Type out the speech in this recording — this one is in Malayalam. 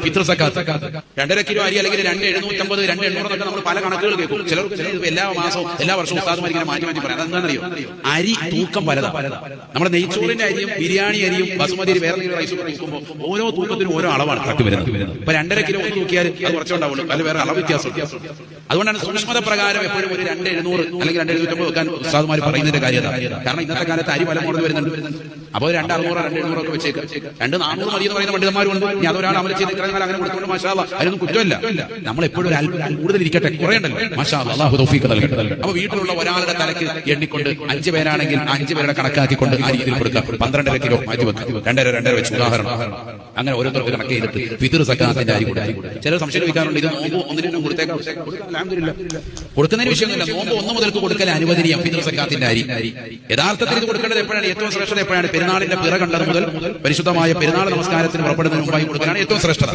ഫിത്ർ സക്കാത്ത്. 2.5 കിലോ അരി അല്ലെങ്കിൽ 2.750, 2.800 എന്നൊക്കെ നമ്മൾ പല കണക്കുകൾ കേൾക്കും. ചിലർ എല്ലാ മാസവും എല്ലാ വർഷവും ഉസ്താദുമാർ ഇങ്ങനെ മാറ്റി മാറ്റി പറയാം. അതെന്താണെന്നറിയോ? അരി തൂക്കം പലതാണ്. നമ്മുടെ നെയ്ച്ചോറിന്റെ അരിയും ബിരിയാണി അരിയും ബസുമതി അരി വേറെ റൈസ് തൂക്കുമ്പോൾ ഓരോ തൂക്കത്തിനും ഓരോ അളവാണ് കറക്റ്റ് വരുന്നത്. ഇപ്പൊ 2.5 കിലോ തൂക്കിയാൽ അത് കുറച്ചുണ്ടാവുള്ളൂ, അതിൽ വേറെ അളവ് വ്യത്യാസം. അതുകൊണ്ടാണ് സൂക്ഷ്മത പ്രകാരം എപ്പോഴും ഒരു 2.700 അല്ലെങ്കിൽ 2.750 വെക്കാൻ ഉസ്താദുമാർ പറയുന്നതിന്റെ കാര്യം. കാരണം ഇന്നത്തെ കാലത്ത് അരി പല മോഡൽ വരുന്നുണ്ട്. അപ്പോൾ 2.600, 2.700 ഒക്കെ വെച്ചേക്കാം. 2.400 മതി എന്ന് പറയുന്ന പണ്ഡിതന്മാരുണ്ട്. ഇനി അതൊരാൾ അമൽ ചെയ്ത് അങ്ങനെ കൊടുത്തുകൊണ്ട് മാഷാ അല്ലാഹ് അതിനൊന്നും കുറ്റമില്ല. നമ്മളെപ്പോഴും ഒരു അല്പം കൂടുതൽ ഇരിക്കട്ടെ, കുറയണ്ടല്ലോ. മാഷാ അല്ലാഹ്, അല്ലാഹു തൗഫീഖ് നൽകട്ടെ. അപ്പൊ വീട്ടിലുള്ള ഒരാളുടെ തലക്ക് എണ്ണിക്കൊണ്ട് 5 പേരാണെങ്കിൽ 5 പേരുടെ കണക്കാക്കിക്കൊണ്ട് ആ രീതിയിൽ കൊടുക്കുക. 12.5 കിലോ മാറ്റി വെക്കുക, 2.5 വെച്ച് ഉദാഹരണം. അങ്ങനെ ഓരോരുത്തർക്ക് കണക്ക് ചെയ്തിട്ട് ഫിത്ർ സക്കാത്തിന്റെ അരി കൊടുക്കുക. ചിലർ സംശയം വയ്ക്കാറുണ്ട്, ഇത് നോമ്പ് ഒന്നിനും കൊടുത്തേക്കാം. കൊടുക്കുന്നതിന് വിഷയമൊന്നുമില്ല. നോമ്പ് 1 മുതൽക്ക് കൊടുക്കൽ അനുവദനീയം ഫിത്ർ സക്കാത്തിന്റെ അരി. യഥാർത്ഥത്തിൽ ഇത് കൊടുക്കേണ്ടത് എപ്പോഴാണ്? ഏറ്റവും ശ്രേഷ്ഠത എപ്പോഴാണ്? പെരുന്നാളിന്റെ പിറ കണ്ടത് മുതൽ പരിശുദ്ധമായ പെരുന്നാൾ നമസ്കാരത്തിന് പുറപ്പെടുന്നതിന് മുമ്പായി കൊടുക്കാനാണ് ഏറ്റവും ശ്രേഷ്ഠത.